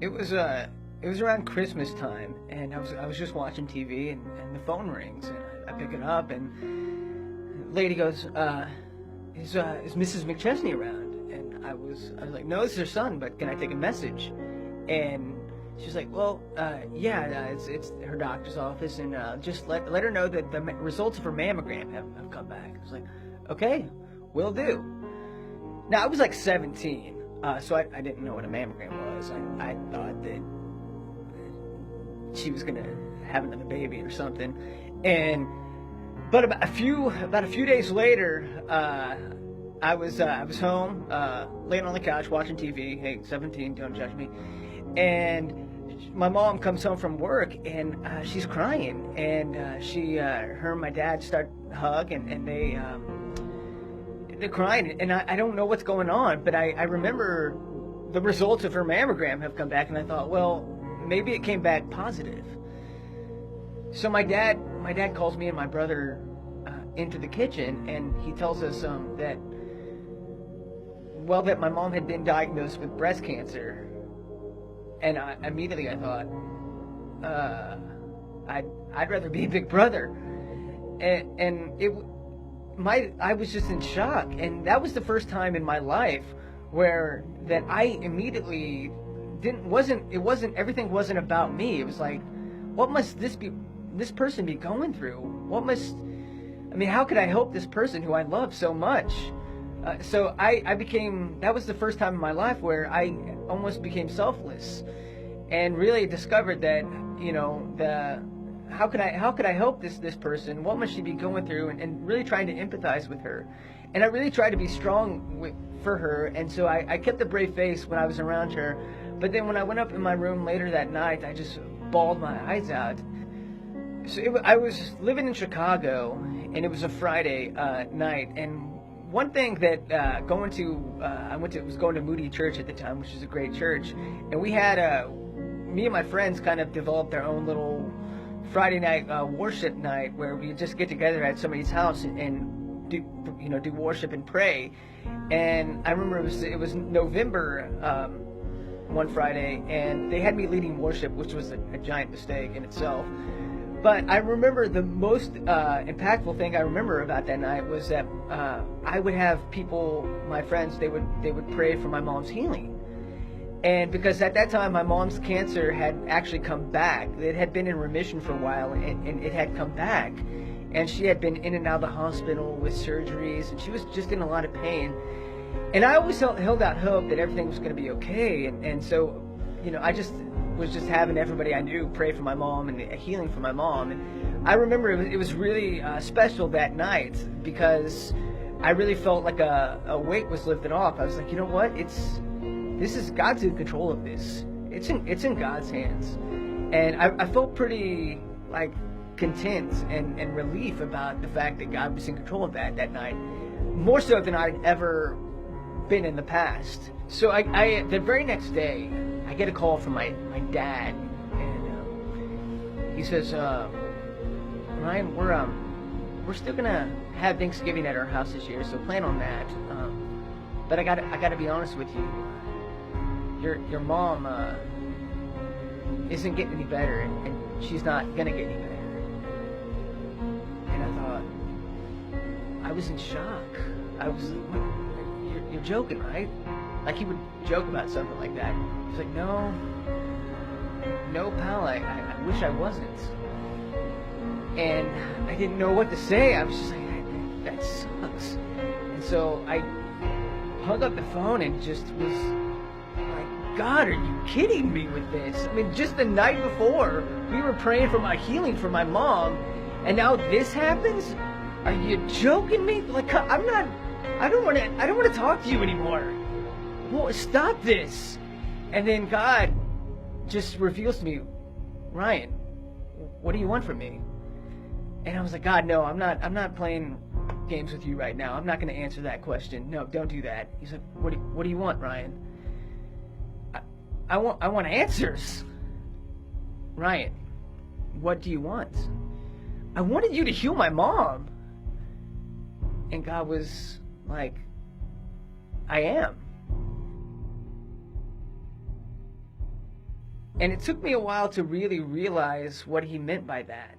It was around Christmas time, and I was just watching TV, and the phone rings, and I pick it up, and the lady goes, is Mrs. McChesney around? And I was like, no, this is her son, but can I take a message? And she's like, well, yeah, it's her doctor's office, and just let her know that the results of her mammogram have come back. I was like, okay, will do. Now I was like 17, so I didn't know what a mammogram was. I thought that she was gonna have another baby or something, but about a few days later, I was home, laying on the couch watching TV. Hey, 17, don't judge me. And my mom comes home from work, and she's crying, and her and my dad start to hug, and they're crying, and I don't know what's going on, but I remember the results of her mammogram have come back, and I thought, well, maybe it came back positive. So my dad calls me and my brother into the kitchen, and he tells us that my mom had been diagnosed with breast cancer. And immediately I thought, I'd rather be Big Brother, and I was just in shock, and that was the first time in my life where that I immediately everything wasn't about me. It was like, what must this person be going through? How could I help this person who I love so much? So that was the first time in my life where I almost became selfless, and really discovered that, how could I help this person? What must she be going through? And really trying to empathize with her. And I really tried to be strong for her, and so I kept a brave face when I was around her. But then when I went up in my room later that night, I just bawled my eyes out. So I was living in Chicago, and it was a Friday night, and one thing that I was going to Moody Church at the time, which is a great church, and we had me and my friends kind of developed our own little Friday night worship night where we just get together at somebody's house and do worship and pray. And I remember it was November one Friday, and they had me leading worship, which was a giant mistake in itself. But I remember the most impactful thing I remember about that night was that I would have people, my friends, they would pray for my mom's healing. And because at that time my mom's cancer had actually come back. It had been in remission for a while, and it had come back. And she had been in and out of the hospital with surgeries, and she was just in a lot of pain. And I always held out hope that everything was going to be okay. And so, I was just having everybody I knew pray for my mom and a healing for my mom. And I remember it was really special that night, because I really felt like a weight was lifted off. I was like, you know what? God's in control of this. It's in God's hands. And I felt pretty content and relief about the fact that God was in control of that night, more so than I'd ever been in the past. So the very next day, I get a call from my dad, and he says, Ryan, we're still gonna have Thanksgiving at our house this year, so plan on that. But I gotta be honest with you. Your mom isn't getting any better, and she's not gonna get any better. And I thought, I was in shock. I was, you're joking, right? Like he would joke about something like that. He's like, no, pal, I wish I wasn't. And I didn't know what to say. I was just like, that sucks. And so I hung up the phone and just was like, God, are you kidding me with this? I mean, just the night before, we were praying for my healing for my mom, and now this happens? Are you joking me? Like, I don't want to talk to you anymore. Well, stop this. And then God just reveals to me, Ryan, what do you want from me? And I was like, God, no, I'm not playing games with you right now. I'm not going to answer that question. No, don't do that. He's like, what do you want, Ryan? I want answers. Ryan, what do you want? I wanted you to heal my mom. And God was like, I am. And it took me a while to really realize what he meant by that.